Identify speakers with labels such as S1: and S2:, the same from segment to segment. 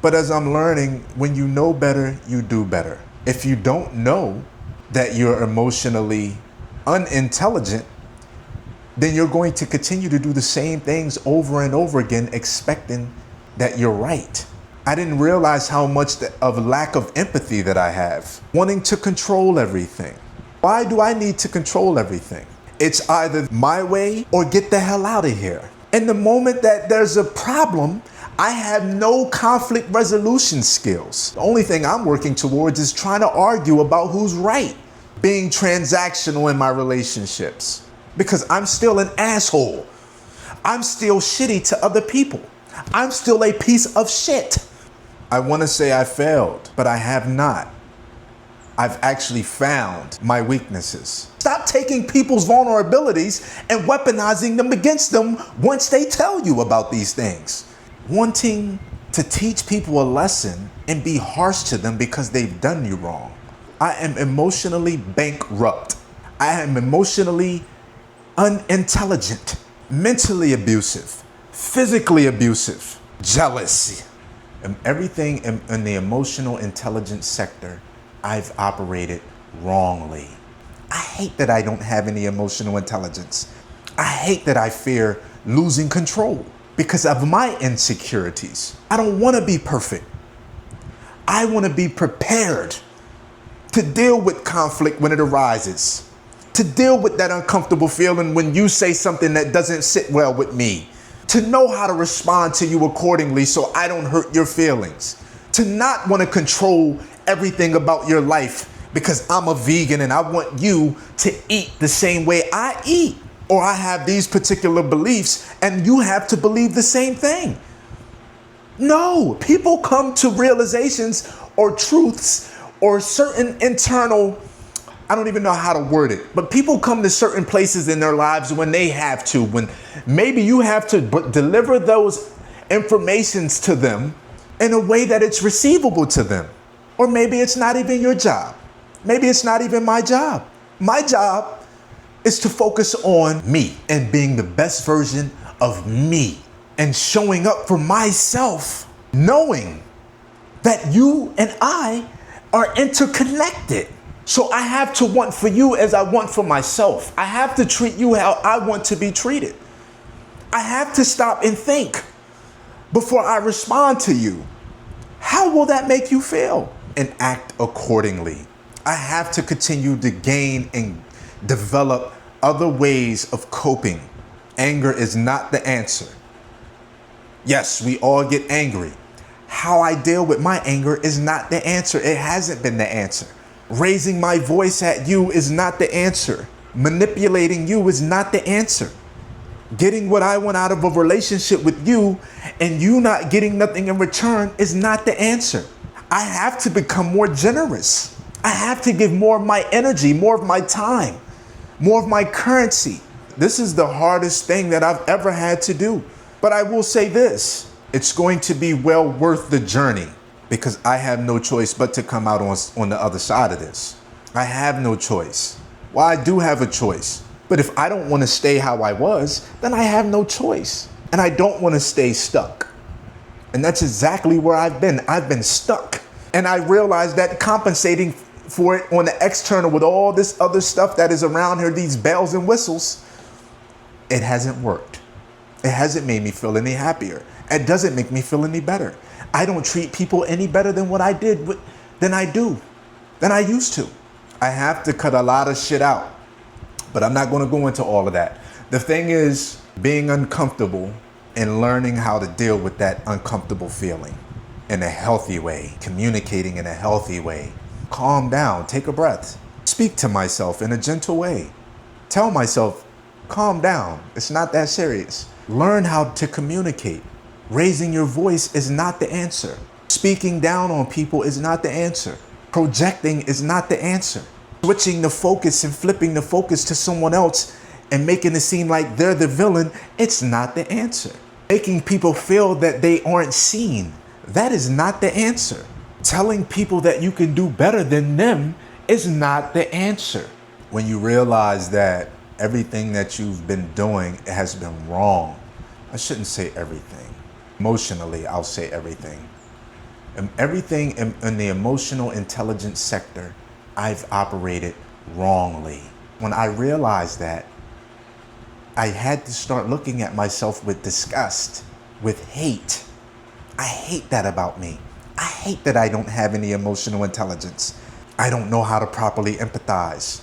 S1: But as I'm learning, when you know better, you do better. If you don't know that you're emotionally unintelligent, then you're going to continue to do the same things over and over again, expecting that you're right. I didn't realize how much of lack of empathy that I have, wanting to control everything. Why do I need to control everything? It's either my way or get the hell out of here. And the moment that there's a problem, I have no conflict resolution skills. The only thing I'm working towards is trying to argue about who's right, being transactional in my relationships, because I'm still an asshole. I'm still shitty to other people. I'm still a piece of shit. I want to say I failed, but I have not. I've actually found my weaknesses. Stop taking people's vulnerabilities and weaponizing them against them once they tell you about these things. Wanting to teach people a lesson and be harsh to them because they've done you wrong. I am emotionally bankrupt. I am emotionally unintelligent, mentally abusive, physically abusive, jealous, and everything in the emotional intelligence sector. I've operated wrongly. I hate that I don't have any emotional intelligence. I hate that I fear losing control because of my insecurities. I don't want to be perfect. I want to be prepared to deal with conflict when it arises, to deal with that uncomfortable feeling when you say something that doesn't sit well with me, to know how to respond to you accordingly so I don't hurt your feelings, to not want to control everything about your life because I'm a vegan and I want you to eat the same way I eat, or I have these particular beliefs and you have to believe the same thing. No, people come to realizations or truths or certain internal, I don't even know how to word it, but people come to certain places in their lives when they have to, when maybe you have to deliver those informations to them in a way that it's receivable to them. Or maybe it's not even your job. Maybe it's not even my job. My job is to focus on me and being the best version of me and showing up for myself, knowing that you and I are interconnected. So I have to want for you as I want for myself. I have to treat you how I want to be treated. I have to stop and think before I respond to you. How will that make you feel? And act accordingly. I have to continue to gain and develop other ways of coping. Anger is not the answer. Yes, we all get angry. How I deal with my anger is not the answer. It hasn't been the answer. Raising my voice at you is not the answer. Manipulating you is not the answer. Getting what I want out of a relationship with you and you not getting nothing in return is not the answer. I have to become more generous. I have to give more of my energy, more of my time, more of my currency. This is the hardest thing that I've ever had to do. But I will say this, it's going to be well worth the journey because I have no choice but to come out on the other side of this. I have no choice. Well, I do have a choice. But if I don't want to stay how I was, then I have no choice. And I don't want to stay stuck. And that's exactly where I've been. I've been stuck. And I realized that compensating for it on the external with all this other stuff that is around here, these bells and whistles, it hasn't worked. It hasn't made me feel any happier. It doesn't make me feel any better. I don't treat people any better than what I did, than I used to. I have to cut a lot of shit out. But I'm not going to go into all of that. The thing is being uncomfortable and learning how to deal with that uncomfortable feeling in a healthy way, communicating in a healthy way. Calm down, take a breath, speak to myself in a gentle way. Tell myself, calm down, it's not that serious. Learn how to communicate. Raising your voice is not the answer. Speaking down on people is not the answer. Projecting is not the answer. Switching the focus and flipping the focus to someone else and making it seem like they're the villain, it's not the answer. Making people feel that they aren't seen, that is not the answer. Telling people that you can do better than them is not the answer. When you realize that everything that you've been doing has been wrong, I shouldn't say everything. Emotionally, I'll say everything. And everything in the emotional intelligence sector, I've operated wrongly. When I realized that, I had to start looking at myself with disgust, with hate. I hate that about me. I hate that I don't have any emotional intelligence. I don't know how to properly empathize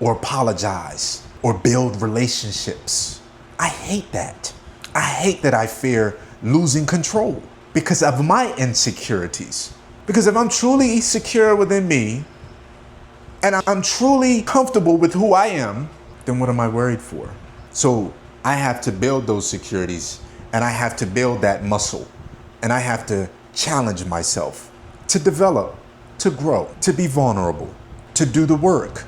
S1: or apologize or build relationships. I hate that. I hate that I fear losing control because of my insecurities. Because if I'm truly secure within me and I'm truly comfortable with who I am, then what am I worried for? So I have to build those securities, and I have to build that muscle, and I have to challenge myself to develop, to grow, to be vulnerable, to do the work,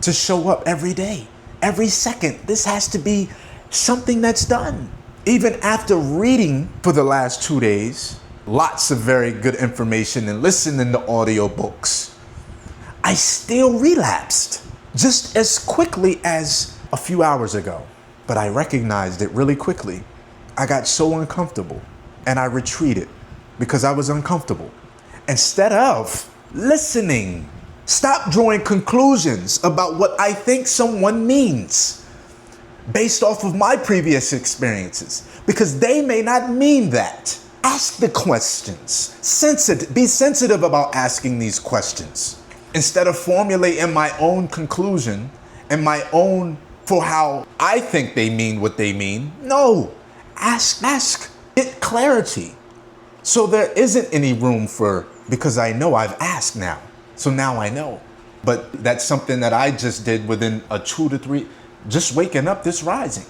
S1: to show up every day, every second. This has to be something that's done. Even after reading for the last 2 days, lots of very good information and listening to audiobooks, I still relapsed just as quickly as a few hours ago. But I recognized it really quickly. I got so uncomfortable and I retreated because I was uncomfortable. Instead of listening, stop drawing conclusions about what I think someone means based off of my previous experiences, because they may not mean that. Ask the questions. Be sensitive about asking these questions. Instead of formulating my own conclusion and my own for how I think they mean what they mean. No, ask, get clarity. So there isn't any room for, because I know I've asked now. So now I know. But that's something that I just did within a 2 to 3, just waking up this rising.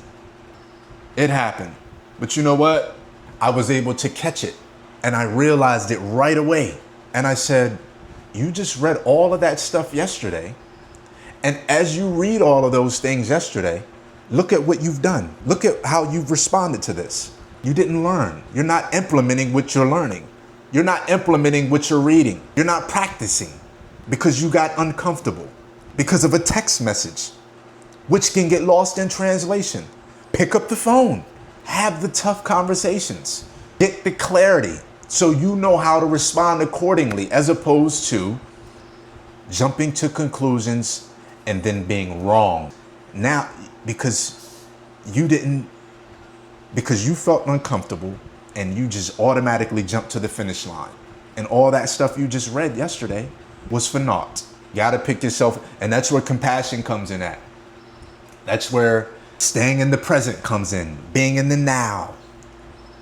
S1: It happened. But you know what? I was able to catch it and I realized it right away. And I said, you just read all of that stuff yesterday. And as you read all of those things yesterday, look at what you've done. Look at how you've responded to this. You didn't learn. You're not implementing what you're learning. You're not implementing what you're reading. You're not practicing because you got uncomfortable because of a text message, which can get lost in translation. Pick up the phone. Have the tough conversations. Get the clarity so you know how to respond accordingly, as opposed to jumping to conclusions and then being wrong. Now, because you felt uncomfortable and you just automatically jumped to the finish line. And all that stuff you just read yesterday was for naught. You gotta pick yourself, and that's where compassion comes in at. That's where staying in the present comes in, being in the now,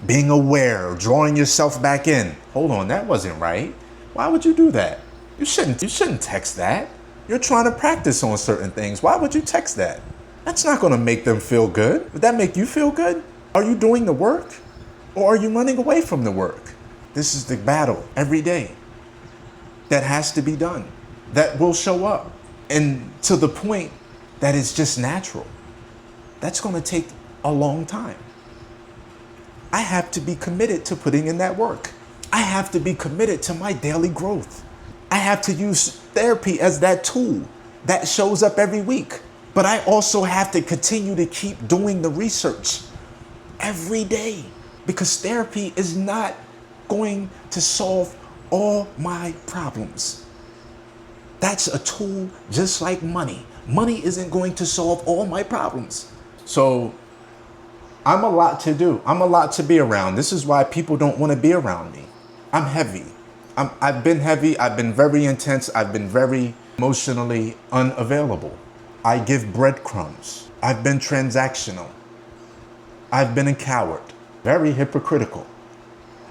S1: being aware, drawing yourself back in. Hold on, that wasn't right. Why would you do that? You shouldn't text that. You're trying to practice on certain things. Why would you text that? That's not gonna make them feel good. Would that make you feel good? Are you doing the work? Or are you running away from the work? This is the battle every day that has to be done, that will show up. And to the point that it's just natural. That's gonna take a long time. I have to be committed to putting in that work. I have to be committed to my daily growth. I have to use therapy as that tool that shows up every week. But I also have to continue to keep doing the research every day, because therapy is not going to solve all my problems. That's a tool just like money. Money isn't going to solve all my problems. So I'm a lot to do. I'm a lot to be around. This is why people don't want to be around me. I'm heavy. I've been heavy. I've been very intense. I've been very emotionally unavailable. I give breadcrumbs. I've been transactional. I've been a coward, very hypocritical.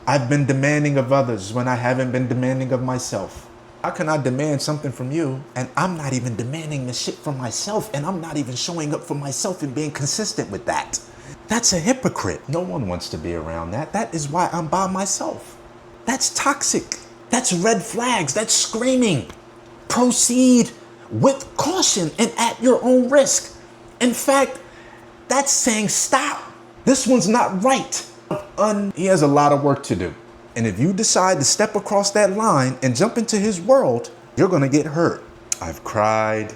S1: I've been demanding of others when I haven't been demanding of myself. How can I demand something from you and I'm not even demanding the shit from myself, and I'm not even showing up for myself and being consistent with that? That's a hypocrite. No one wants to be around that. That is why I'm by myself. That's toxic. That's red flags. That's screaming. Proceed with caution and at your own risk. In fact, that's saying stop. This one's not right. He has a lot of work to do. And if you decide to step across that line and jump into his world, you're gonna get hurt. I've cried,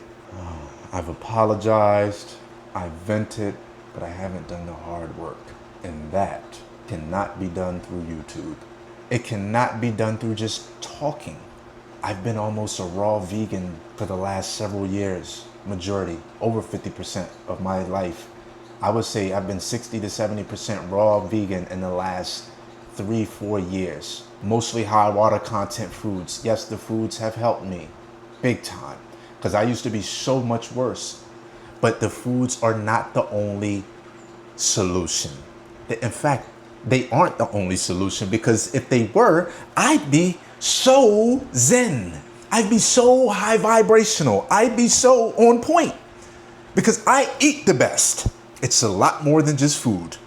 S1: I've apologized, I've vented, but I haven't done the hard work. And that cannot be done through YouTube. It cannot be done through just talking. I've been almost a raw vegan for the last several years, majority, over 50% of my life. I would say I've been 60 to 70% raw vegan in the last 3-4 years. Mostly high water content foods. Yes, the foods have helped me big time because I used to be so much worse. But the foods are not the only solution. In fact, they aren't the only solution, because if they were, I'd be so zen. I'd be so high vibrational. I'd be so on point because I eat the best. It's a lot more than just food.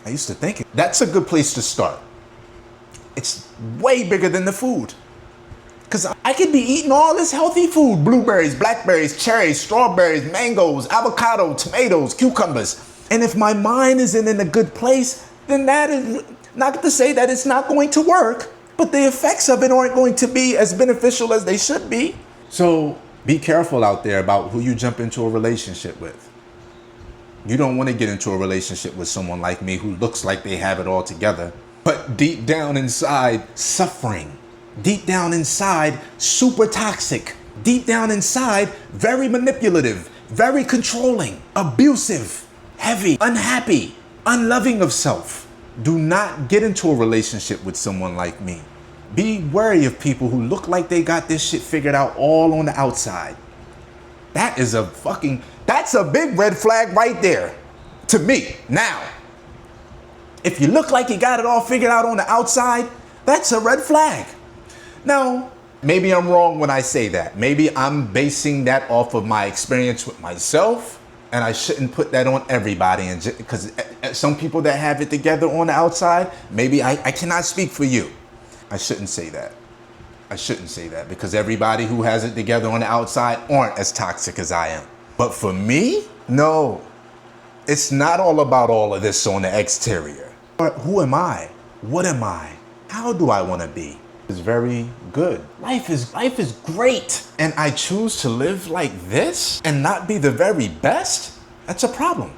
S1: I used to think that's a good place to start. It's way bigger than the food. Because I could be eating all this healthy food: blueberries, blackberries, cherries, strawberries, mangoes, avocado, tomatoes, cucumbers. And if my mind isn't in a good place, then that is not to say that it's not going to work, but the effects of it aren't going to be as beneficial as they should be. So be careful out there about who you jump into a relationship with. You don't want to get into a relationship with someone like me who looks like they have it all together, but deep down inside, suffering. Deep down inside, super toxic. Deep down inside, very manipulative, very controlling, abusive, heavy, unhappy, unloving of self. Do not get into a relationship with someone like me. Be wary of people who look like they got this shit figured out all on the outside. That's a big red flag right there to me. Now, if you look like you got it all figured out on the outside, that's a red flag. Now, maybe I'm wrong when I say that. Maybe I'm basing that off of my experience with myself, and I shouldn't put that on everybody. And because some people that have it together on the outside, maybe I cannot speak for you. I shouldn't say that. I shouldn't say that, because everybody who has it together on the outside aren't as toxic as I am. But for me, no. It's not all about all of this on the exterior. But who am I? What am I? How do I want to be? It's very good. Life is great. And I choose to live like this and not be the very best? That's a problem.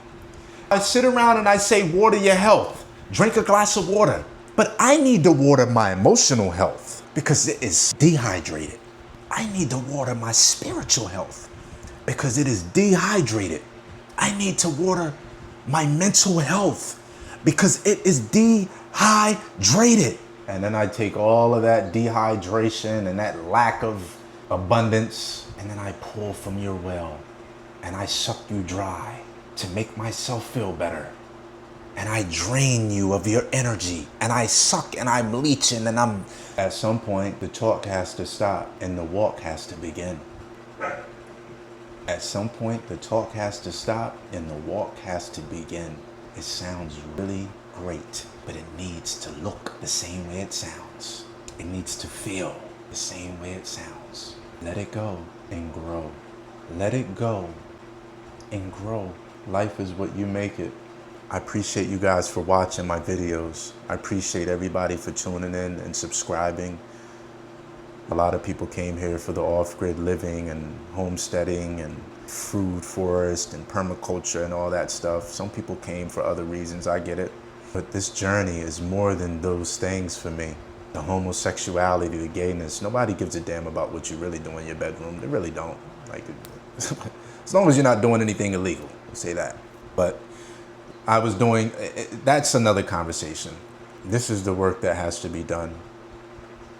S1: I sit around and I say, water your health. Drink a glass of water. But I need to water my emotional health because it is dehydrated. I need to water my spiritual health because it is dehydrated. I need to water my mental health because it is dehydrated. And then I take all of that dehydration and that lack of abundance, and then I pull from your well and I suck you dry to make myself feel better. And I drain you of your energy, and I suck and I'm leeching, and at some point the talk has to stop and the walk has to begin. At some point the talk has to stop and the walk has to begin. It sounds really great, but it needs to look the same way it sounds. It needs to feel the same way it sounds. Let it go and grow. Let it go and grow. Life is what you make it. I appreciate you guys for watching my videos. I appreciate everybody for tuning in and subscribing. A lot of people came here for the off-grid living and homesteading and food forest and permaculture and all that stuff. Some people came for other reasons, I get it. But this journey is more than those things for me. The homosexuality, the gayness, nobody gives a damn about what you really do in your bedroom. They really don't. Like, as long as you're not doing anything illegal, I'll say that. But I was doing, that's another conversation. This is the work that has to be done.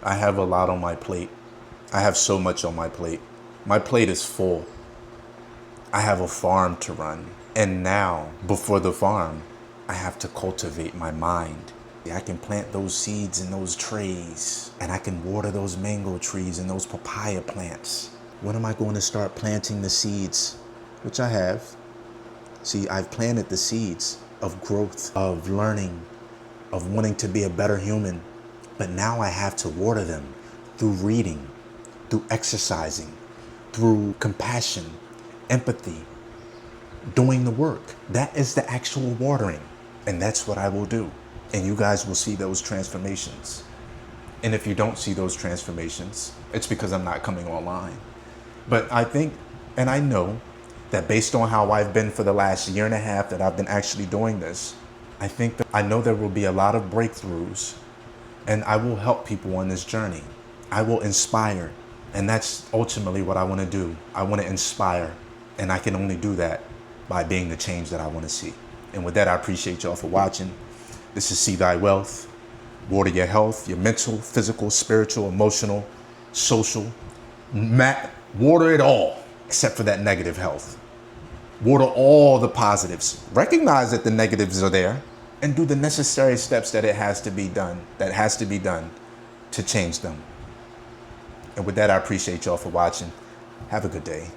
S1: I have a lot on my plate. I have so much on my plate. My plate is full. I have a farm to run. And now, before the farm, I have to cultivate my mind. I can plant those seeds in those trays, and I can water those mango trees and those papaya plants. When am I going to start planting the seeds? Which I have. See, I've planted the seeds of growth, of learning, of wanting to be a better human. But now I have to water them through reading, through exercising, through compassion, empathy, doing the work. That is the actual watering. And that's what I will do. And you guys will see those transformations. And if you don't see those transformations, it's because I'm not coming online. But I think, and I know, that based on how I've been for the last year and a half that I've been actually doing this, I know there will be a lot of breakthroughs And I will help people on this journey. I will inspire. And that's ultimately what I want to do. I want to inspire. And I can only do that by being the change that I want to see. And with that, I appreciate y'all for watching. This is See Thy Wealth. Water your health, your mental, physical, spiritual, emotional, social. Water it all, except for that negative health. Water all the positives. Recognize that the negatives are there and do the necessary steps that has to be done to change them. And with that, I appreciate y'all for watching. Have a good day.